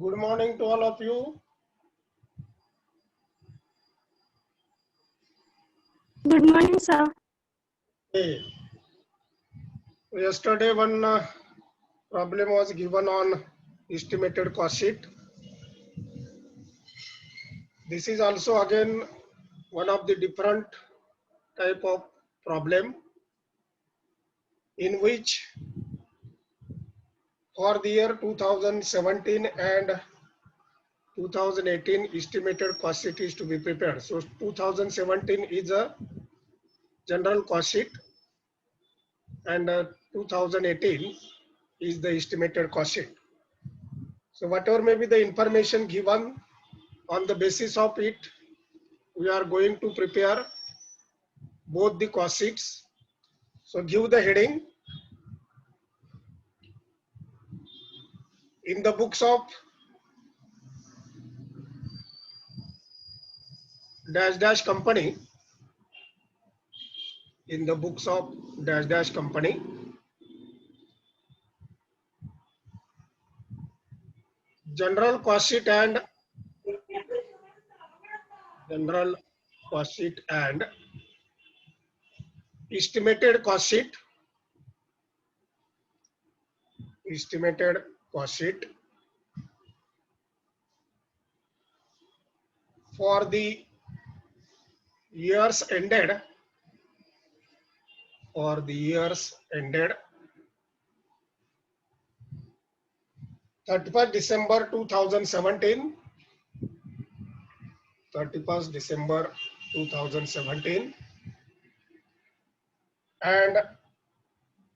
Good morning to all of you. Good morning, sir. Hey, yesterday one problem was given on estimated cost sheet. This is also again one of the different type of problem in which for the year 2017 and 2018 estimated cost sheet is to be prepared. So 2017 is a general cost sheet and 2018 is the estimated cost sheet. So whatever may be the information given, on the basis of it, we are going to prepare both the cost sheets. So give the heading. In the books of dash dash company, in the books of dash dash company, general cost sheet and general cost sheet and estimated cost sheet, estimated cost sheet for the years ended, or the years ended 31st December 2017, 31st December 2017 and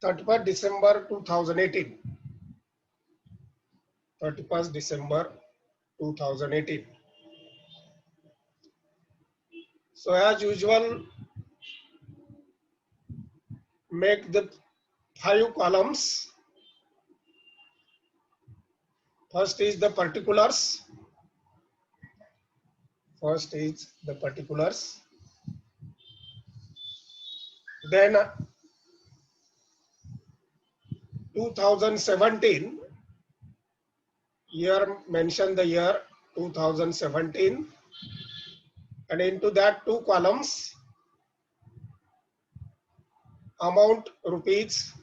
31st December 2018. 31st December 2018. So as usual, make the 5 columns. First is the particulars. First is the particulars. Then 2017, year, mention the year 2017, and into that 2 columns, amount rupees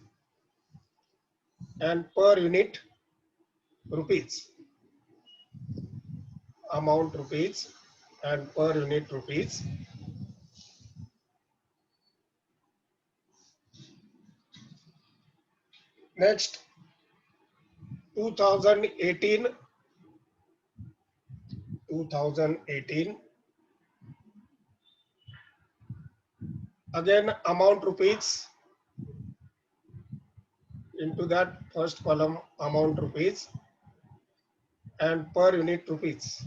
and per unit rupees. Amount rupees and per unit rupees. Next, 2018, again amount rupees, into that first column amount rupees and per unit rupees.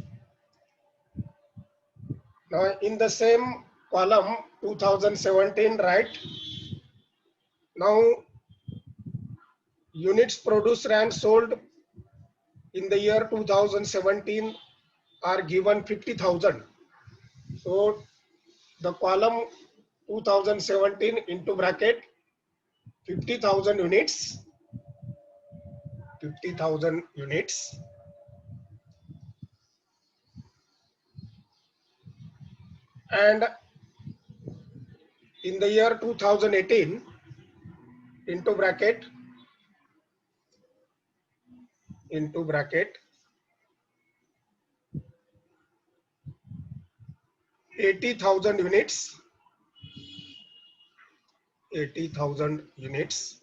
Now in the same column 2017, right, now units produced and sold in the year 2017 are given 50,000. So the column 2017 into bracket 50,000 units, 50,000 units, and in the year 2018 into bracket 80,000 units, 80,000 units,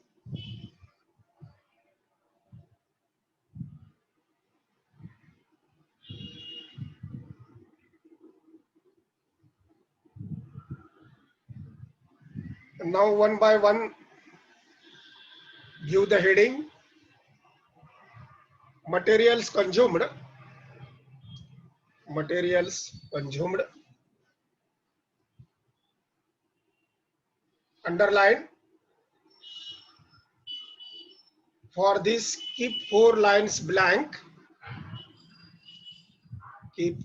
and now one by one give the heading. Materials consumed, materials consumed, underline. For this, keep 4 lines blank, keep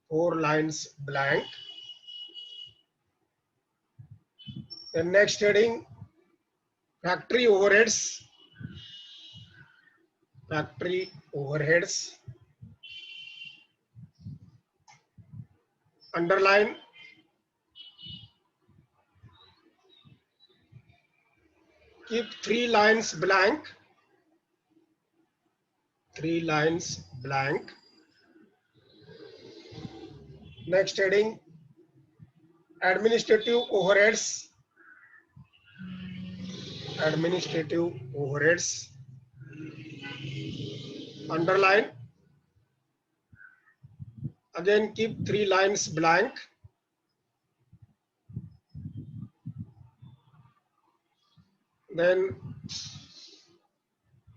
4 lines blank. The next heading, factory overheads, factory overheads. underline, keep 3 lines blank, 3 lines blank. Next heading, administrative overheads, administrative overheads, underline, again keep 3 lines blank. Then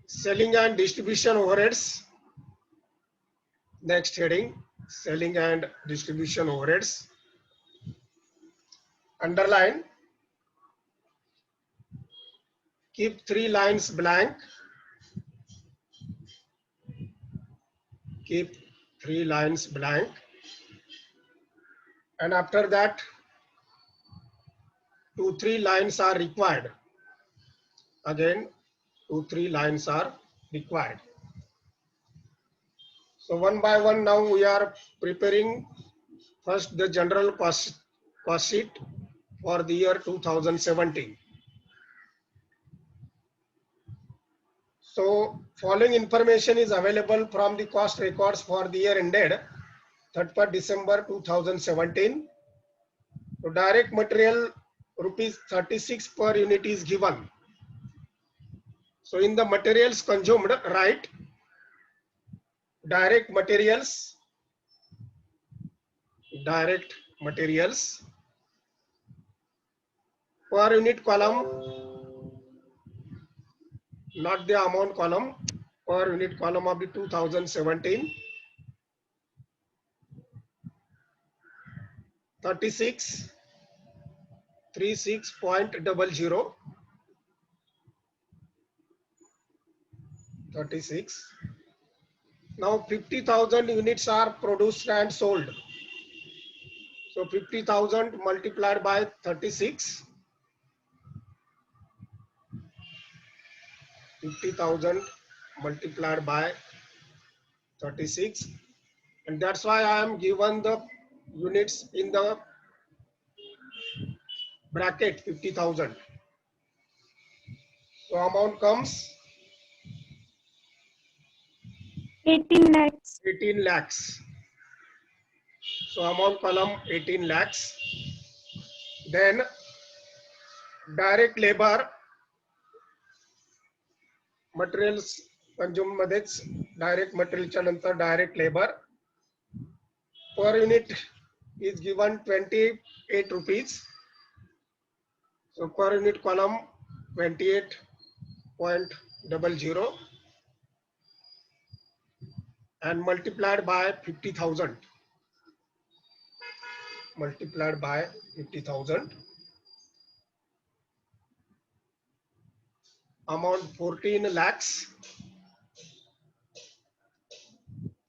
selling and distribution overheads, next heading, selling and distribution overheads, underline, keep 3 lines blank, keep 3 lines blank, and after that 2-3 lines are required. Again 2-3 lines are required. So one by one now we are preparing first the general cost sheet for the year 2017. So following information is available from the cost records for the year ended 31st December 2017. So direct material rupees 36 per unit is given. So in the materials consumed, write direct materials, per unit column, not the amount column, per unit column of the 2017, 36, 36.00, 36. Now 50,000 units are produced and sold. So 50,000 multiplied by 36, 50,000 multiplied by 36, and that's why I am given the units in the bracket 50,000. So amount comes 18 lakhs. 18 lakhs. So amount column 18 lakhs. Then direct labor, materials consumed मध्येच direct material नंतर direct labor per unit is given 28 rupees. So per unit column 28.00 and multiplied by 50,000. Multiplied by 50,000. Amount 14 lakhs.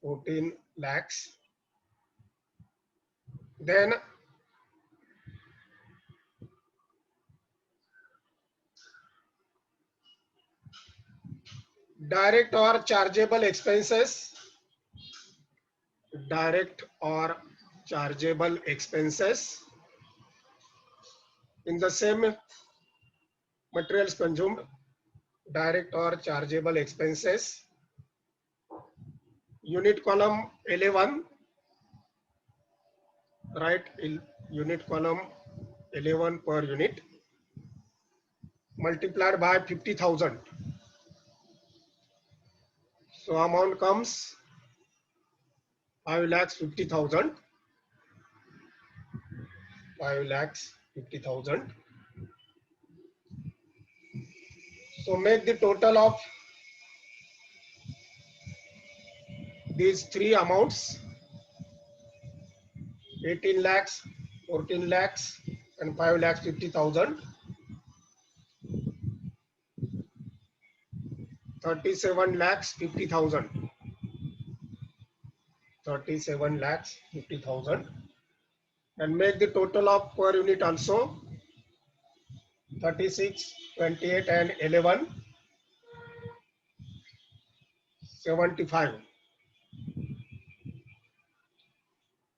14 lakhs. Then direct or chargeable expenses. Direct or chargeable expenses in the same materials consumed. Direct or chargeable expenses. Unit column 11. Right, unit column 11 per unit multiplied by 50,000. So amount comes 5,50,000. 5,50,000. So make the total of these three amounts: 18 lakhs, 14 lakhs, and 5,50,000. 37 lakhs 50,000. 37 lakhs 50,000. And make the total of per unit also: 36, 28, and 11, 75.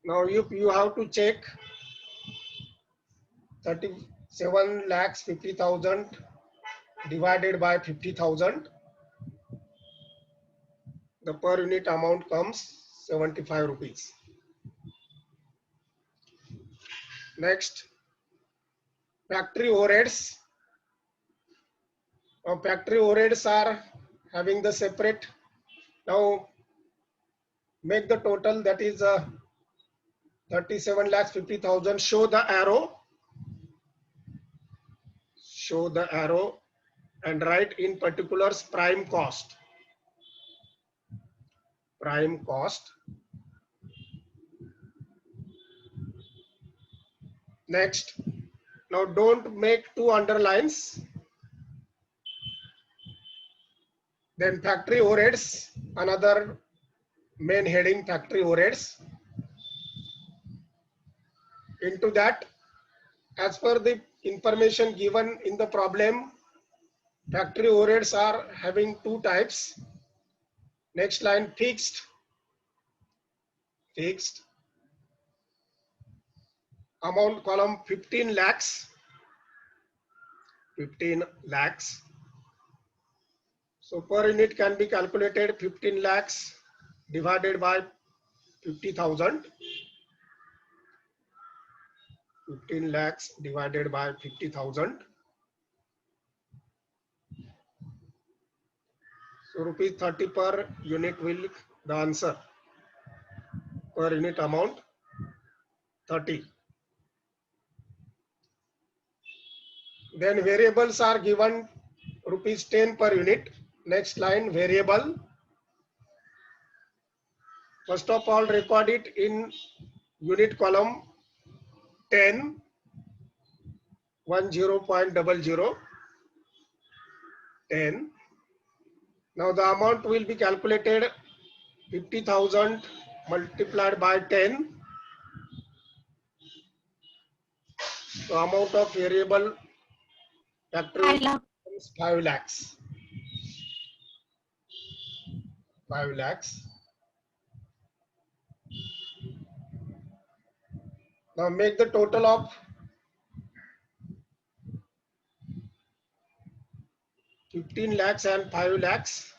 Now you have to check 37,50,000 divided by 50,000. The per unit amount comes 75 rupees. Next, factory overheads. Now factory overheads are having the separate. Now make the total, that is 37,50,000. Show the arrow. Show the arrow and write in particulars prime cost. Prime cost. Next, now don't make two underlines. Then factory overheads, another main heading, factory overheads. Into that, as per the information given in the problem, factory overheads are having two types. Next line, fixed. Fixed. Amount column 15 lakhs. 15 lakhs. So per unit can be calculated 15 lakhs divided by 50,000. 15 lakhs divided by 50,000. So rupees 30 per unit will the answer. Per unit amount 30. Then variables are given rupees 10 per unit. Next line, variable. First of all, record it in unit column 10, 10.00, 10. Now the amount will be calculated 50,000 multiplied by 10. The amount of variable factory is 5 lakhs. 5 lakhs. Now make the total of 15 lakhs and 5 lakhs.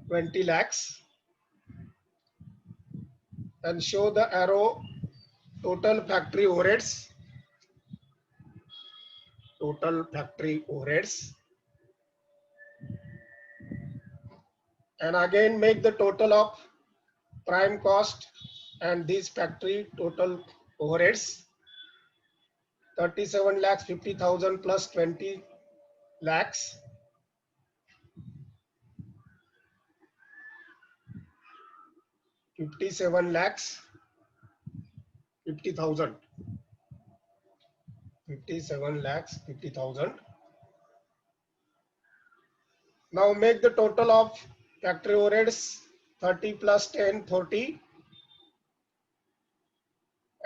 20 lakhs. And show the arrow total factory overheads. Total factory overheads. And again make the total of prime cost and these factory total overheads. 37 lakhs 50,000 plus 20 lakhs. 57 lakhs 50,000. 57 lakhs 50,000. Now make the total of factory overheads 30 plus 10, 40.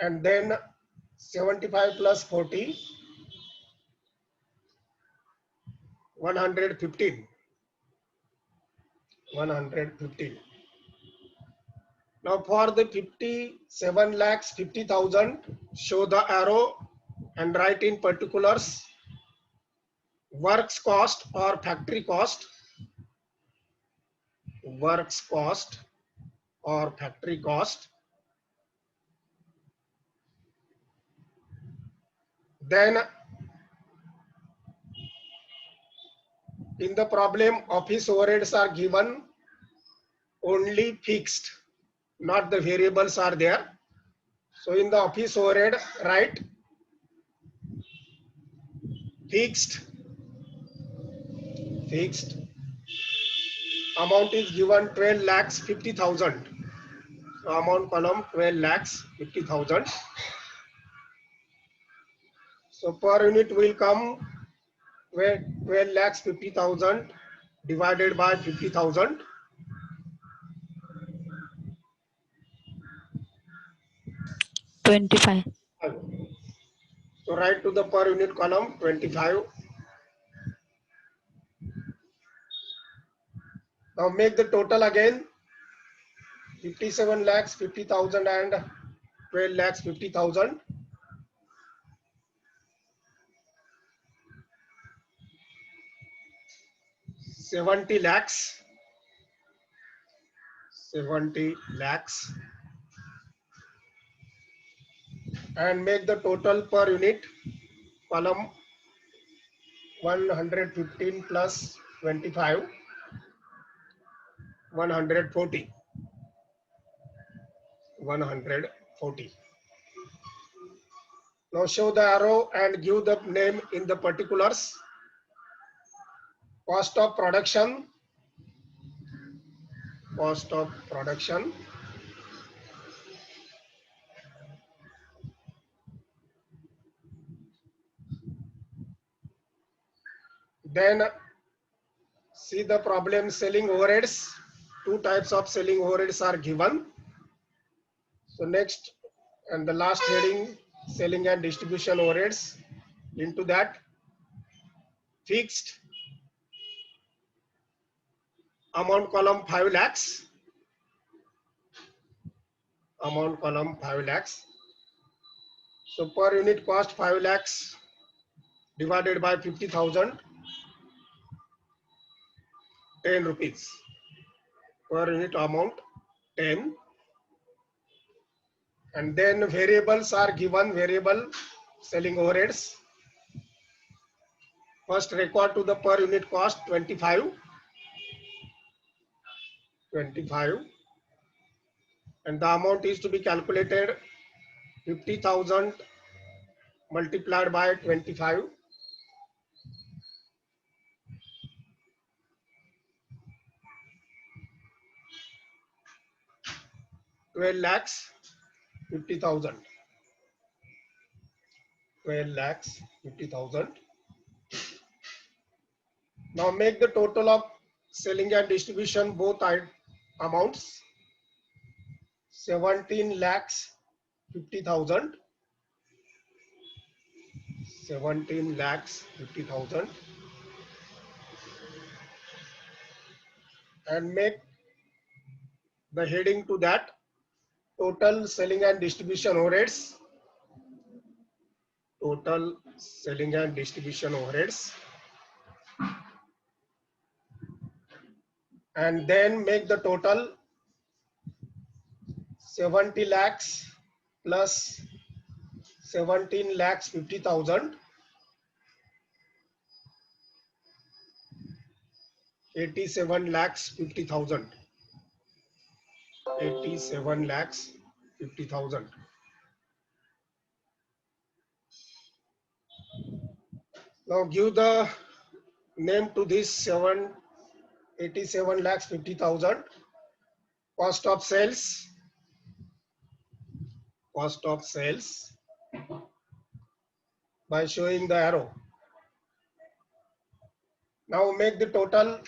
And then 75 plus 40, 115. 115. Now for the 57 lakhs 50,000, show the arrow and write in particulars works cost or factory cost. Works cost or factory cost. Then in the problem, office overheads are given only fixed, not the variables are there. So in the office overhead, write fixed. Fixed amount is given 12 lakhs 50,000. So amount column 12 lakhs 50,000. So per unit will come where 12 lakhs 50,000 divided by 50,000. $25. So write to the per unit column 25. Now make the total again. 57 lakhs 50,000 and 12 lakhs 50,000. $70 lakhs, 70 lakhs, and make the total per unit column 115 plus 25, 140, 140. Now show the arrow and give the name in the particulars. Cost of production, cost of production, then see the problem. Selling overheads, two types of selling overheads are given. So next and the last heading, selling and distribution overheads. Into that, fixed amount column 5 lakhs, amount column 5 lakhs. So per unit cost 5 lakhs divided by 50,000, 10 rupees. Per unit amount 10. And then variables are given, variable selling overheads. First record to the per unit cost 25, 25, and the amount is to be calculated 50,000 multiplied by 25, 12 lakhs 50,000, 12 lakhs 50,000. Now make the total of selling and distribution both amounts 17 lakhs 50,000, 17 lakhs 50,000, and make the heading to that total selling and distribution overheads, total selling and distribution overheads, and then make the total 70 lakhs plus 17 lakhs 50,000, 87 lakhs 50,000, 87 lakhs 50,000. Now give the name to this 87 lakhs 50,000. Cost of sales, cost of sales by showing the arrow. Now make the total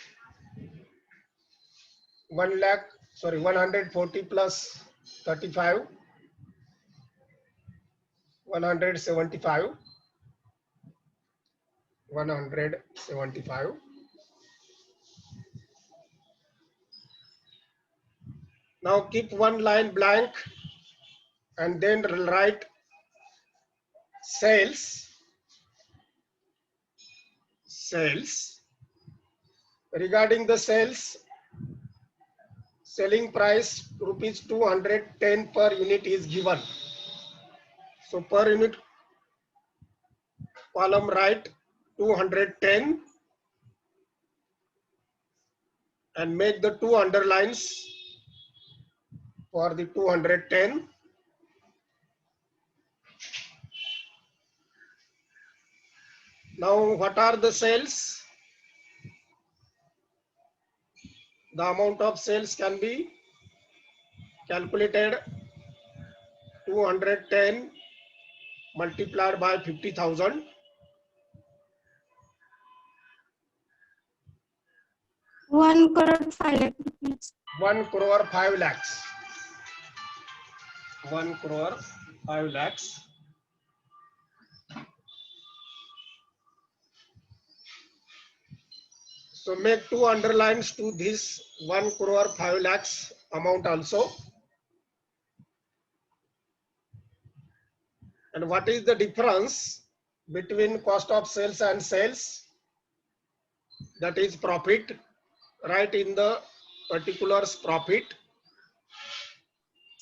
140 plus 35, 175, 175. Now keep one line blank and then write sales, sales. Regarding the sales, selling price rupees 210 per unit is given. So per unit column write 210 and make the two underlines for the 210. Now what are the sales? The amount of sales can be calculated 210 multiplied by 50,000. 1 crore 5 lakh rupees. 1 crore 5 lakhs. 1 crore 5 lakhs. So make two underlines to this 1 crore 5 lakhs amount also. And what is the difference between cost of sales and sales? That is profit. Write in the particulars profit.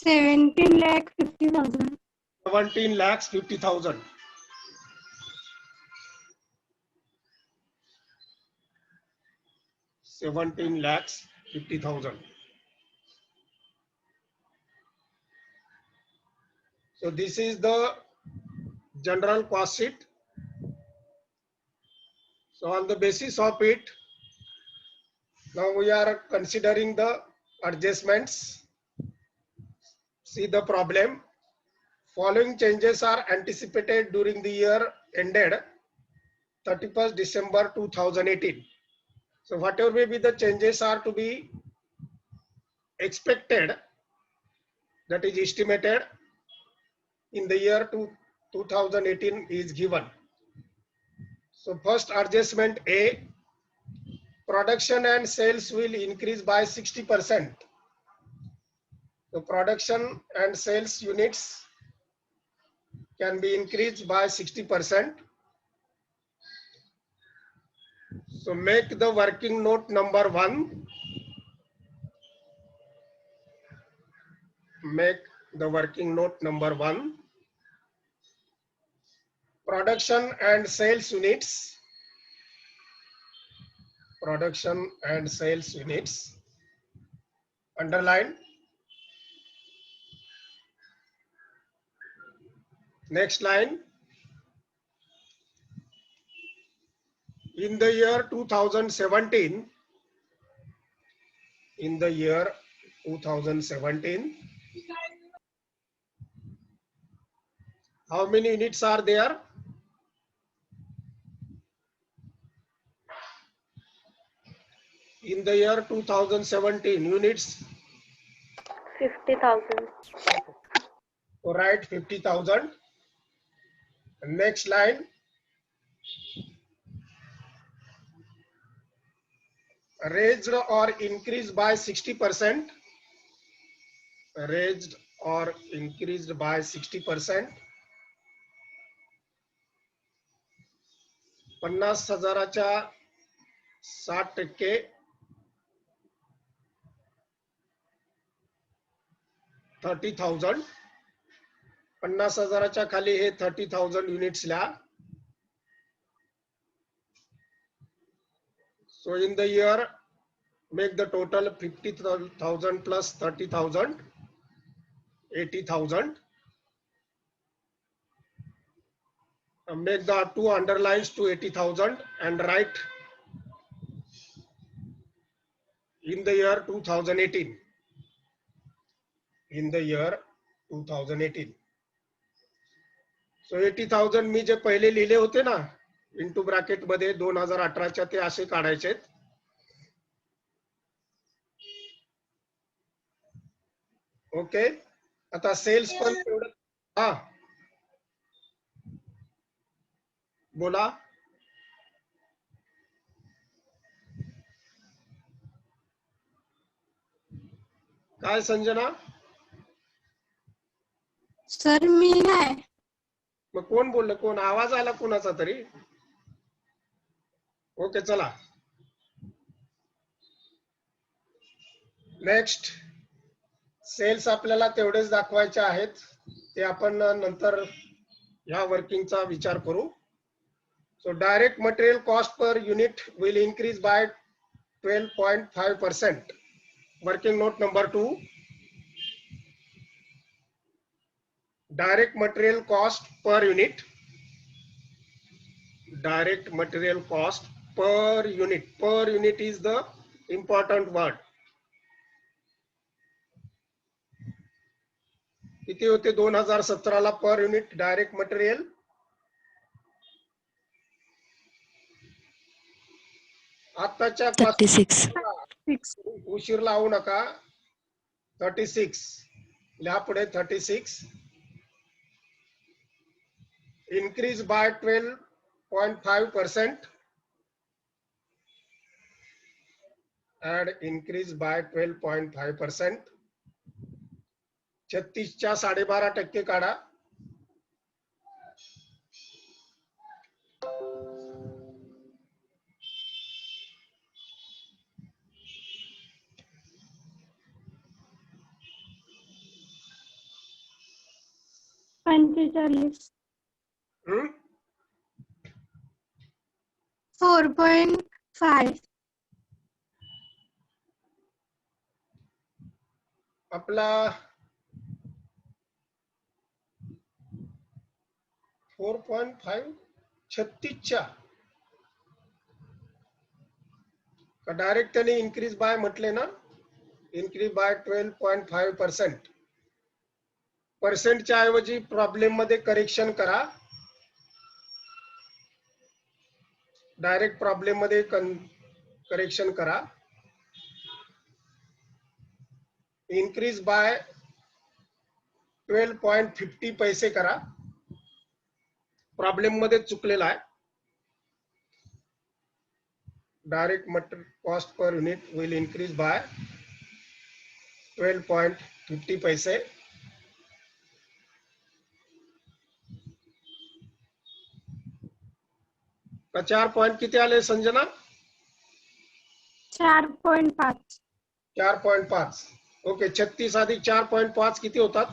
17,50,000. 17,50,000. 17,50,000. So this is the general cost sheet. So on the basis of it, now we are considering the adjustments. See the problem. Following changes are anticipated during the year ended 31st December 2018. So whatever may be the changes are to be expected, that is estimated in the year 2018 is given. So first adjustment A, production and sales will increase by 60%. The production and sales units can be increased by 60%. So make the working note number 1. Make the working note number 1. Production and sales units. Production and sales units. Underline. Next line. In the year 2017, in the year 2017, how many units are there? In the year 2017, units. 50,000. So write 50,000. Next line. Raised or increased by 60%. Raised or increased by 60%. 50,000च्या 60%. 30,000. 50,000च्या खाली हे 30,000 units ला. So in the year, make the total 50,000 plus 30,000, 80,000. Make the two underlines to 80,000 and write in the year 2018. In the year 2018. So 80,000 मी जे पहिले लिहिले होते ना into bracket मध्ये 2018च्या ते असे काढायचे. ओके. आता सेल्स पण तेवढं. हा बोला. काय संजना? सर मी नाही. मग कोण बोललं? कोण आवाज आला कोणाचा तरी? ओके चला. नेक्स्ट. सेल्स आपल्याला तेवढेच दाखवायचे आहेत. ते आपण नंतर या वर्किंगचा विचार करू. So direct material cost per unit will increase by 12.5%. Working note number 2. Direct material cost per unit. Direct material cost per unit. Per unit is the important word. किती होते 2017 ला पर युनिट डायरेक्ट मटेरियल? आताच्या 36. उशीर लावू नका. 36 लिहा पुढे. 36 increase by 12.5% and increase by 12.5%. 36च्या 12.5% काढा. 45. हम्म? 4.5. आपला 4.5 36च्या का डायरेक्ट त्यांनी इन्क्रीज बाय म्हटले ना, इन्क्रीज बाय 12.5%. पर्सेंटच्या ऐवजी प्रॉब्लेम मध्ये करेक्शन करा. डायरेक्ट प्रॉब्लेम मध्ये करेक्शन करा. इन्क्रीज बाय 12.50 पैसे करा. प्रॉब्लेम मध्ये चुकलेला आहे. Direct material cost per unit will increase by 12.50 पैसे. का 4 पॉइंट किती आले संजना? 4.5. 4.5. ओके. 36 अधिक 4.5 किती होतात?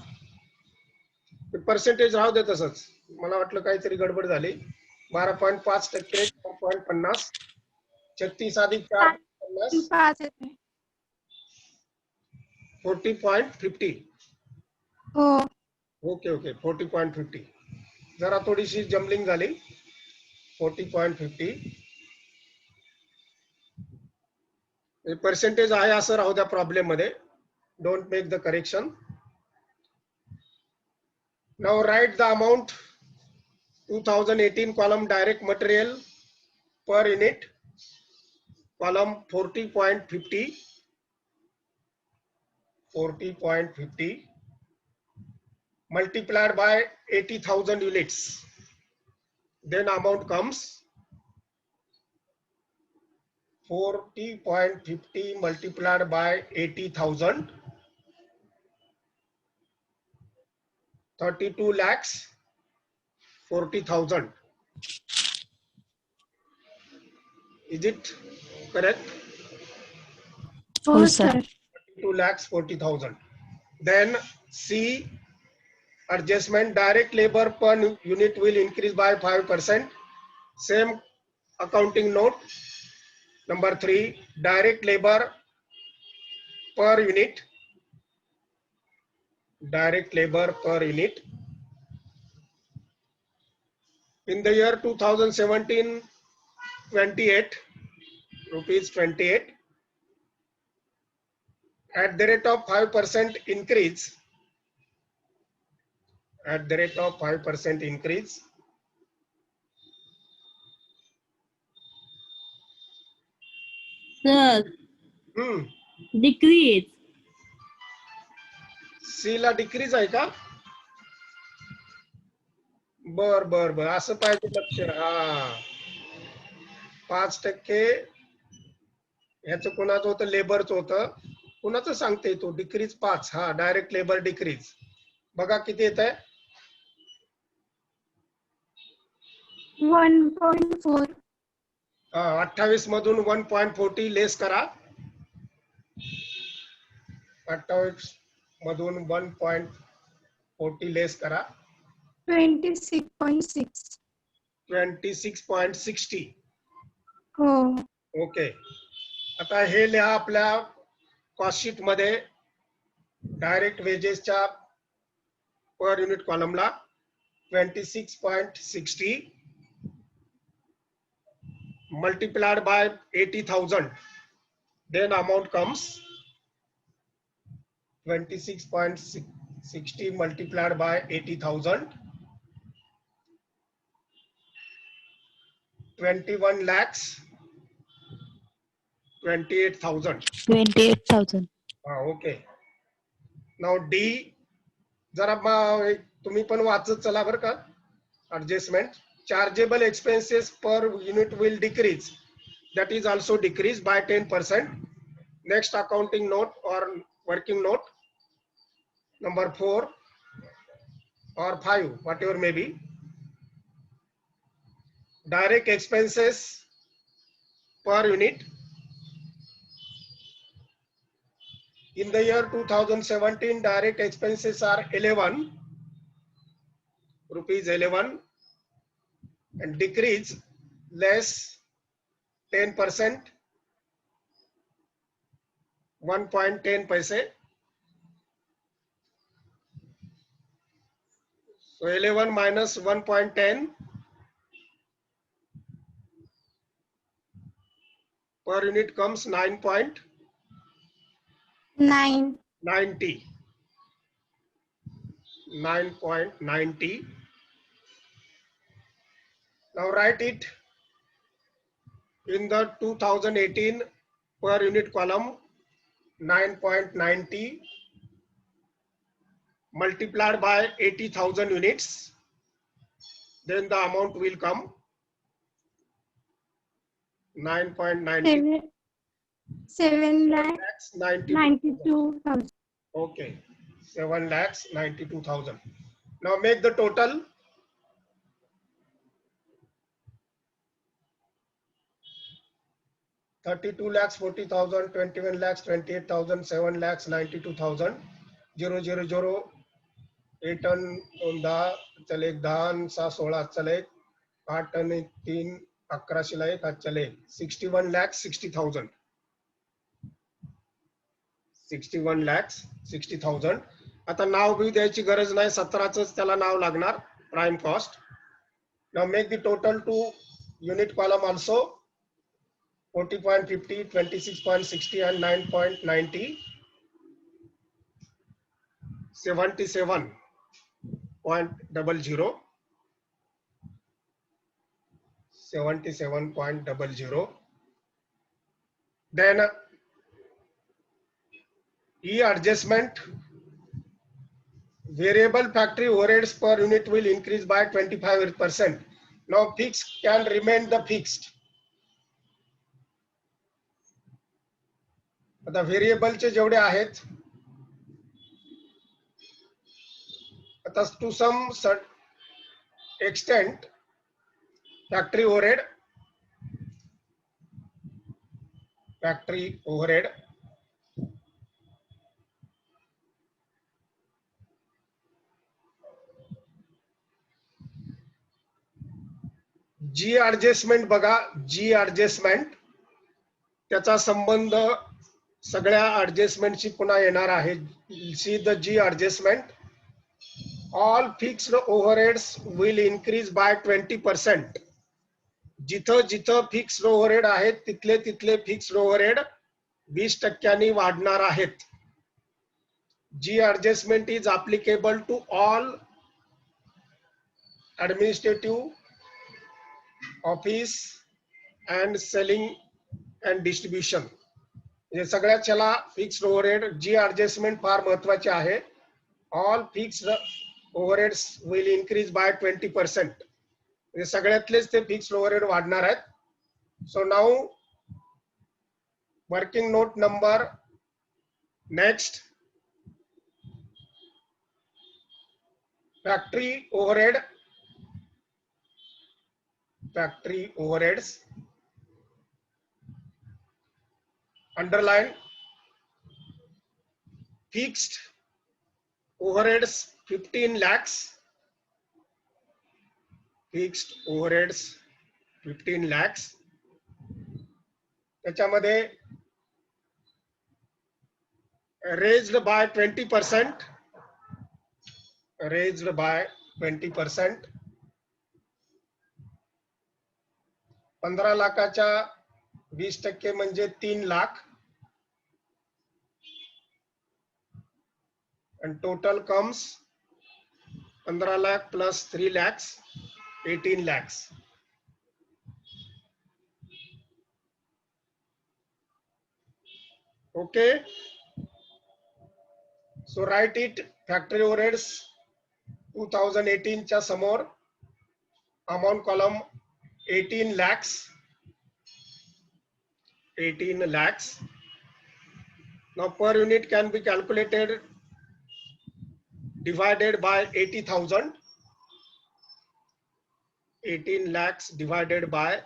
पर्सेंटेज राहू दे तसंच. मला वाटलं काहीतरी गडबड झाली. 12.5% 4.50. 36 अधिक 4.50 5 येते. 40.50. हो. Okay okay. 40.50. जरा थोडीशी जम्बलिंग झाली. 40.50 पर्सेंटेज आहे असं राहू द्या प्रॉब्लेम मध्ये. Don't make the correction. Now write the amount 2018 column direct material per unit, column 40.50 multiplied by 80,000 units. Then amount comes 40.50 multiplied by 80,000, 32 lakhs 40,000. Is it correct? हो हो, sir. 2 lakhs 40,000. Then C, adjustment, direct labor per unit will increase by 5%. Same accounting note. Number 3, direct labor per unit. Direct labor per unit. In the year 2017, 28 rupees 28. At the rate of 5% increase. At the rate of 5% increase. Sir, Hmm. decrease. C La decrease आहे का? बर बर बर. असं पाहिजे लक्ष. हा 5% ह्याचं कोणाचं होतं? लेबरचं होतं. कुणाचं सांगते तो? डिक्रीज 5. हा डायरेक्ट लेबर डिक्रीज. बघा किती येत आहे? 1.4. 28 मधून 1.40 लेस करा. 28 मधून 1.40 लेस करा. 26.6. 26.60. हो. ओके. आता हे लिहा आपल्या कॉस्ट शीट मध्ये. डायरेक्ट वेजेसच्या पर युनिट कॉलमला 26.60 multiplied by 80,000. Then amount comes 26.60 multiplied by 80,000. 21 lakhs 28,000. 28,000. Okay. Now D जरा तुम्ही पण वाचत चला बरं का. Adjustment, chargeable expenses per unit will decrease. That is also decreased by 10%. Next accounting note or working note. Number 4 or 5, whatever may be. Direct expenses per unit. In the year 2017, direct expenses are 11. rupees 11 and decrease less 10%, 1.10 paise. So 11 minus 1.10 per unit comes 9.90. 9.90. Now write it in the 2018 per unit column. 9.90 multiplied by 80,000 units, then the amount will come 9.90. 7 lakh 92,000. 92,000. Okay, 7,92,000. Now make the total. ₹32 lakhs 40,000, 21 lakhs 28,000, 7 lakhs 92,000. 000 8 and 10 चले 10 6 16 चले 8 and 3 11 Shillai का चले 61 lakhs 60,000. 61 lakhs 60,000. आता नाव भी द्यायची गरज नाही, 17च त्याला नाव लागणार prime cost. Now make the total to unit column also. 40.50, 26.60 and 9.90. 77.00. 77.00. Then E adjustment. Variable factory overheads per unit will increase by 25%. Now fixed can remain the fixed. आता व्हेरिएबल चे जेवढे आहेत, आता to some extent factory overhead ji adjustment बघा, G adjustment त्याचा संबंध सगळ्या ऍडजस्टमेंटशी पुन्हा येणार आहे. See the G adjustment. All fixed overheads will increase by 20%. जिथं जिथं फिक्स्ड ओव्हरहेड आहेत तिथले तिथले फिक्स्ड ओव्हरहेड 20% वाढणार आहेत. जी adjustment is applicable to all administrative office and selling and distribution. म्हणजे सगळ्याच याला फिक्स्ड ओव्हरहेड. जी ऍडजस्टमेंट फार महत्वाची आहे. All fixed overheads will increase by 20%. म्हणजे सगळ्यातलेच ते फिक्स्ड ओव्हरहेड वाढणार आहेत. So now working note number next. Factory overheads. Underline fixed overheads 15 lakhs. Fixed overheads 15 lakhs. त्याच्यामध्ये raised by 20%. Raised by 20%. 15 लाखाच्या 20% म्हणजे 3 lakh. And total comes 15 lakh plus 3 lakhs, 18 lakhs. Okay. So write it. Factory overheads 2018 च्या समोर amount column 18 lakhs. 18 lakhs. Now per unit can be calculated divided by 80,000. 18 lakhs divided by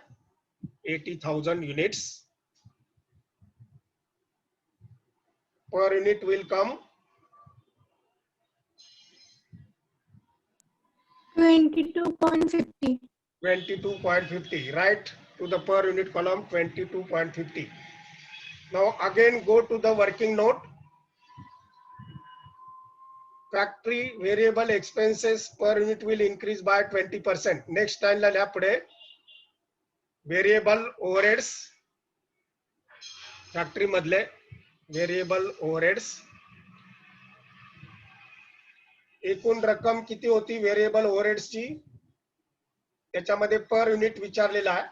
80,000 units. Per unit will come 22.50. 22.50. Right to the per unit column 22.50. Now again go to the working note. Factory variable expenses per unit will increase by 20%. Next line ला लिहा पुढे variable overheads factory मधले variable overheads एकूण रक्कम किती होती variable ओव्हरहेड्सची त्याच्यामध्ये per unit विचारलेला आहे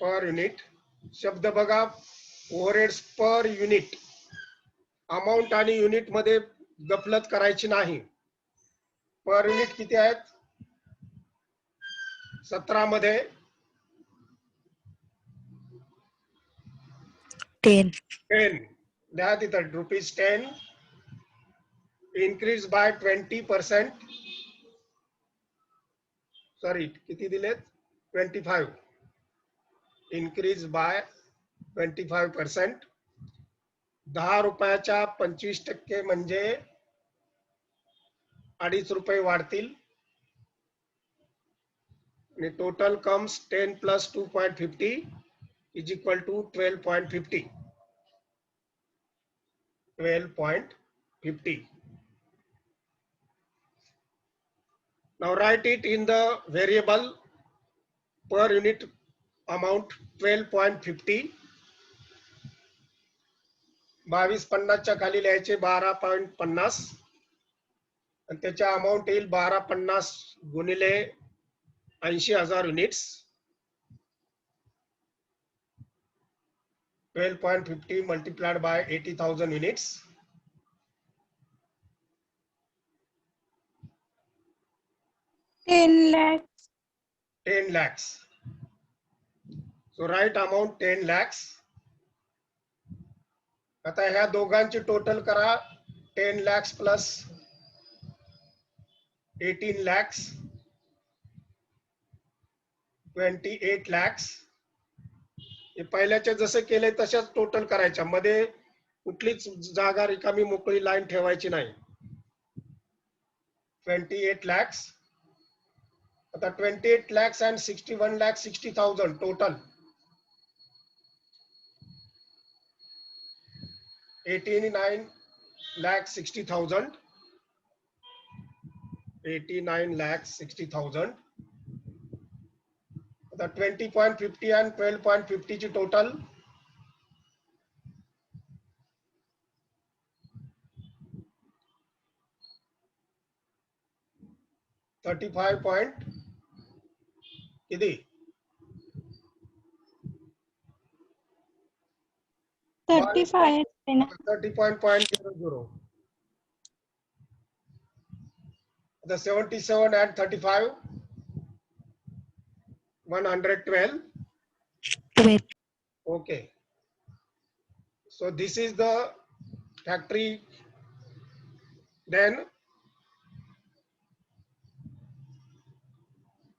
पर युनिट शब्द बघा ओव्हरहेड्स पर युनिट अमाउंट आणि युनिट मध्ये गफलत करायची नाही पर युनिट किती आहेत 17 मध्ये 10. द्या तिथं ₹10 increase by 20%. सॉरी किती दिलेत 25 increase by 25%. 10 रुपयाच्या 25% म्हणजे ₹2.5 वाढतील आणि total comes 10 plus 2.50 is equal to 12.50. 12.50. Now write it in the variable per unit amount 12.50. 22.50 च्या खाली लिहायचे 12.50 आणि त्याच्या अमाउंट येईल 12.50 गुणिले 80,000 units 12.50 multiplied by 80,000 units. $10 lakhs. 10 lakhs. So write amount 10 lakhs. आता ह्या दोघांची टोटल करा 10 lakhs plus 18 lakhs 28 lakhs. हे पहिल्याचे जसे केले तशाच टोटल करायच्या मध्ये कुठलीच जागा रिकामी मोकळी लाईन ठेवायची नाही 28 lakhs. आता 28 lakhs and 61,60,000 total 89,60,000 89,60,000. आता 20.50 and 12.50 ची टोटल 35 point किती 35. 30.00. The 77 and 35 112. 12. Okay, so this is the factory. Then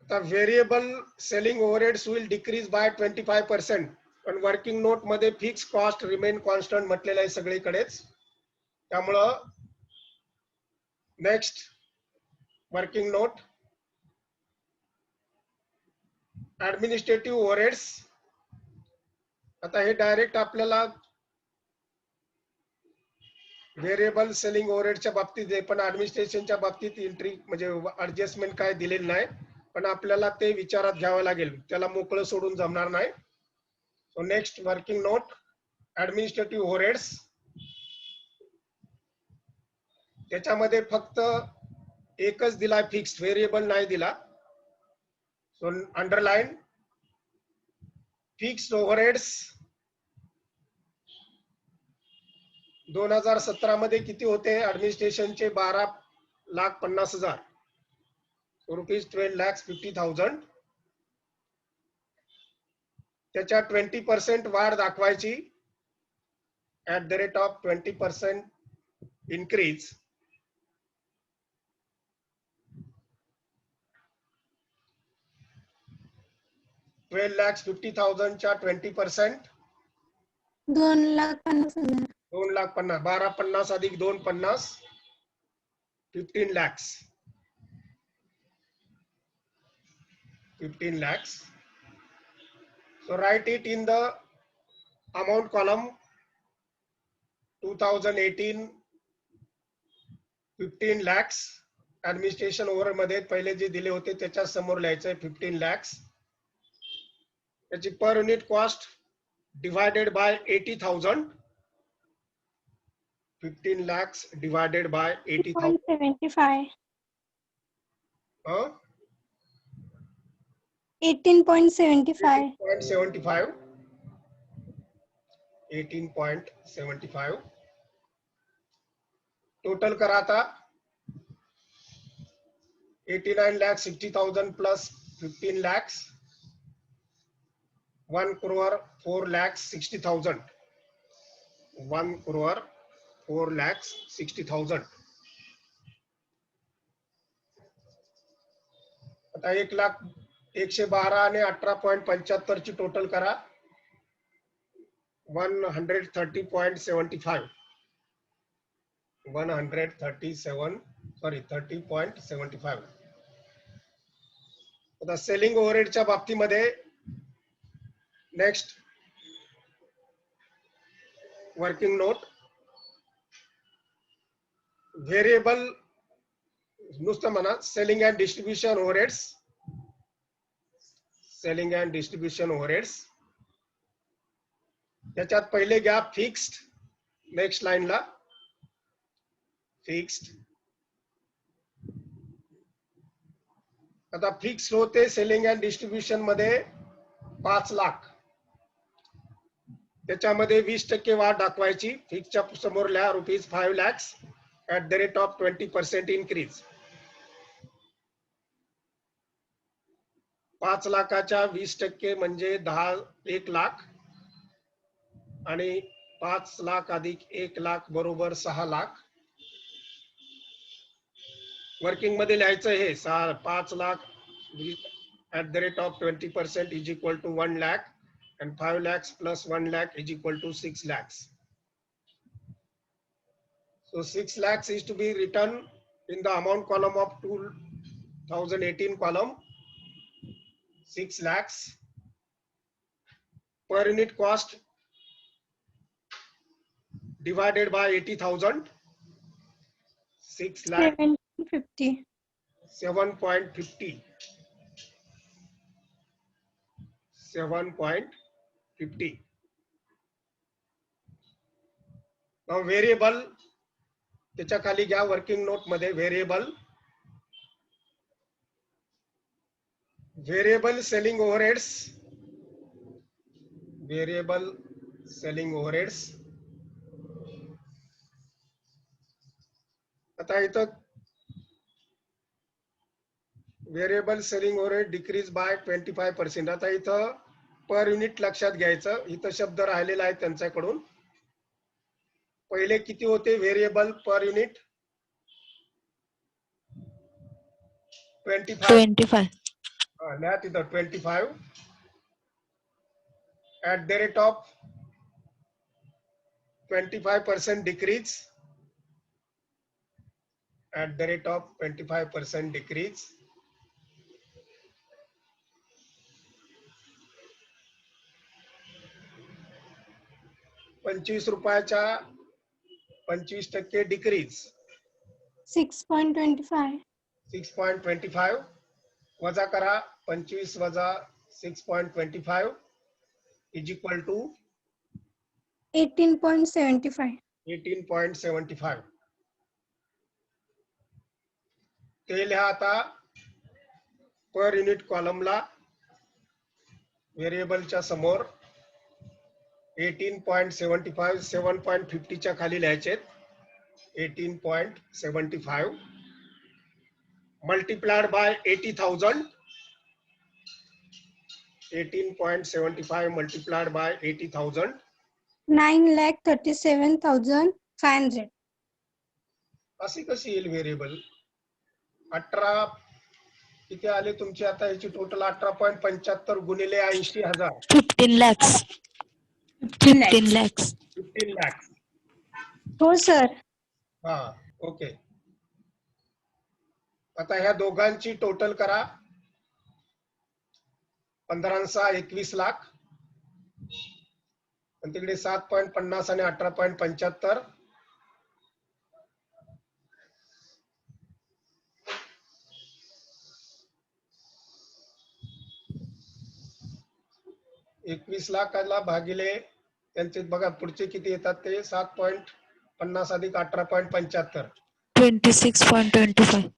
the variable selling overheads will decrease by 25%. पण वर्किंग नोट मध्ये फिक्स कॉस्ट रिमेन कॉन्स्टंट म्हटलेलं आहे सगळीकडेच त्यामुळं next working note administrative overheads. आता हे डायरेक्ट आपल्याला व्हेरिएबल सेलिंग ओव्हरहेडच्या बाबतीत आहे पण ऍडमिनिस्ट्रेशनच्या बाबतीत एंट्री म्हणजे ऍडजस्टमेंट काय दिलेली नाही पण आपल्याला ते विचारात घ्यावं लागेल त्याला मोकळं सोडून जमणार नाही. So next working note administrative overheads. त्याच्यामध्ये फक्त एकच दिला फिक्स्ड व्हेरिएबल नाही दिला. So underline fixed overheads 2017 मध्ये किती होते ऍडमिनिस्ट्रेशनचे 12,50,000 रुपीज 12,50,000. त्याच्या 20% वाढ दाखवायची at the rate of 20% increase. $12,50,000 च्या 20% 2,50,000. 2,50,000 12,50 अधिक 2,50 15 lakhs. 15 lakhs. So write it in the amount column. 2018 15 lakhs. Administration over मध्ये पहिले जे दिले होते त्याच्या समोर लिहायचं 15 lakhs. त्याची per unit cost divided by 80,000. 15 lakhs divided by 80,000. 75. Huh? 18.75. 18.75. 18.75. Total करा आता 89,60,000 plus 15 lakhs 1,04,60,000. 1,04,60,000. आता 1,01,12 आणि 18.75 ची टोटल करा 130.75. 30.75. आता सेलिंग ओव्हरहेडच्या बाबतीमध्ये नेक्स्ट वर्किंग नोट व्हेरिएबल नुसतं म्हणा selling and distribution overheads. Selling and distribution overheads त्याच्यात पहिले घ्या फिक्स्ड. नेक्स्ट लाईनला फिक्स्ड. आता फिक्स्ड होते सेलिंग अँड डिस्ट्रीब्युशन मध्ये 5 लाख. त्याच्यामध्ये 20% वाढ दाखवायची. फिक्सच्या समोर लिहा ₹5 lakhs at the rate of 20% increase. 5 लाखाच्या 20% म्हणजे 1 लाख आणि 5 लाख अधिक 1 लाख बरोबर 6 लाख. वर्किंग मध्ये लिहायचं हे 5 lakh at the rate of 20% is equal to 1 lakh and 5 lakhs plus 1 lakh is equal to 6 lakhs. So 6 lakhs is to be written in the amount column of 2018 column. 6 lakhs. Per unit cost divided by 80,000. 6 lakh 750. 7.50. 7.50. Now variable त्याच्या खाली घ्या working note मध्ये variable. Variable selling overheads. Variable selling overheads. आता इथं variable selling overhead decrease by 25%. आता इथं per unit लक्षात घ्यायचं. इथं शब्द राहिलेला आहे त्यांच्याकडून. पहिले किती होते व्हेरिएबल पर युनिट? 25. लिहा तिथं 25 at the rate of 25% decrease. At the rate of 25% decrease. ₹25 25% decrease. 6.25. 6.25 वजा करा 25 वजा 6.25 is equal to 18.75. 18.75. ते लिहा आता पर युनिट कॉलमला व्हेरिएबलच्या समोर 18.75 7.50 च्या खाली लिहायचे. 18.75 multiplied by 80,000. 18.75 multiplied by 80,000. 9,37,500. अशी कशी येईल व्हेरिएबल? 18 किती आले तुमचे आता याची टोटल 18.75 गुणिले 80,000. 15 lakhs. 15 lakhs. 15 lakhs. हो सर. हा ओके. आता ह्या दोघांची टोटल करा. 15/21 लाख आणि तिकडे 7.50 आणि 18.75. एकवीस लाखाला भागिले त्यांचे बघा पुढचे किती येतात ते 7.50 अधिक 18.75 26.25.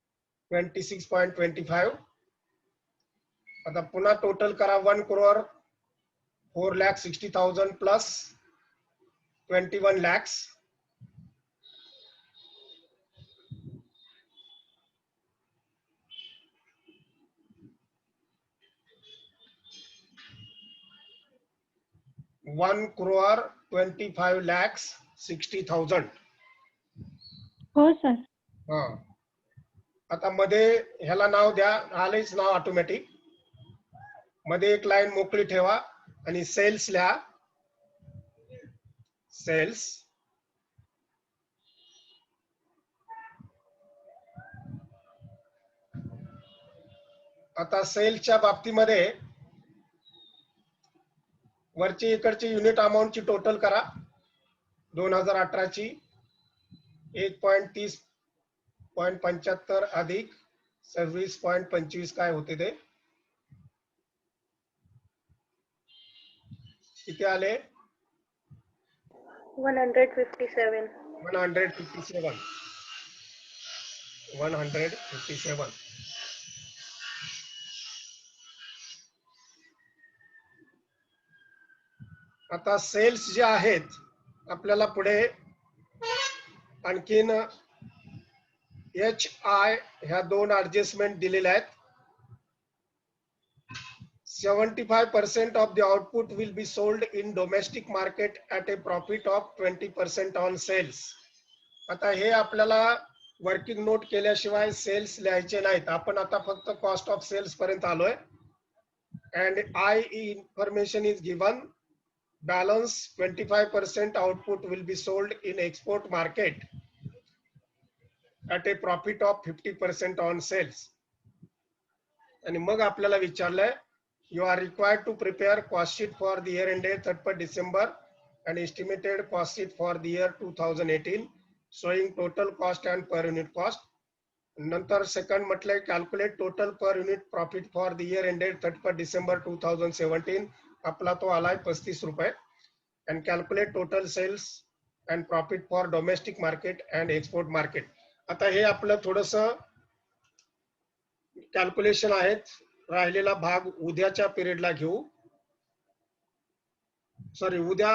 26.25. आता पुन्हा टोटल करा 1,04,60,000 प्लस 21 lakhs. $1,25,60,000. हो सर. हा. आता मध्ये ह्याला नाव द्या, आलेच नाव ऑटोमॅटिक. मध्ये एक लाईन मोकळी ठेवा आणि सेल्स लिहा. सेल्स आता सेलच्या बाबतीमध्ये वरची इकडची युनिट अमाऊंटची टोटल करा. 2018 ची 1.30.75 अधिक 26.25 काय होते ते किती आले? 157. 157. आता सेल्स जे आहेत आपल्याला पुढे आणखीन HI ह्या दोन ऍडजस्टमेंट दिलेल्या आहेत. 75% of the output will be sold in domestic market at a profit of 20% on sales. आता हे आपल्याला वर्किंग नोट केल्याशिवाय सेल्स लिहायचे नाहीत. आपण आता फक्त कॉस्ट ऑफ सेल्स पर्यंत आलोय. and I information is given. Balance 25% output will be sold in export market at a profit of 50% on sales. आणि मग आपल्याला विचारलंय you are required to prepare cost sheet for the year ended 31st December and estimated cost sheet for the year 2018 showing total cost and per unit cost. नंतर second म्हटलंय calculate total per unit profit for the year ended 31st December 2017. आपला तो आलाय 35 रुपये. and calculate total sales and profit for domestic market and export market. आता हे आपलं थोडस calculation आहेत. राहिलेला भाग उद्याच्या पिरियडला घेऊ. सॉरी उद्या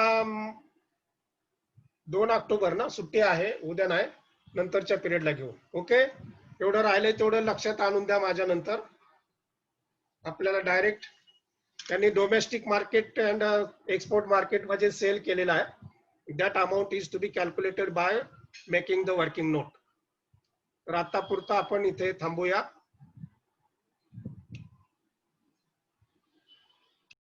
2 ऑक्टोबर ना सुट्टी आहे, उद्या नाही, नंतरच्या पिरियडला घेऊ. ओके, एवढं राहिले तेवढं लक्षात आणून द्या. माझ्या नंतर आपल्याला डायरेक्ट त्यांनी domestic market and export market मध्ये सेल केलेला आहे. That amount is to be calculated by making the working note. तर आता पुरता आपण इथे थांबूया.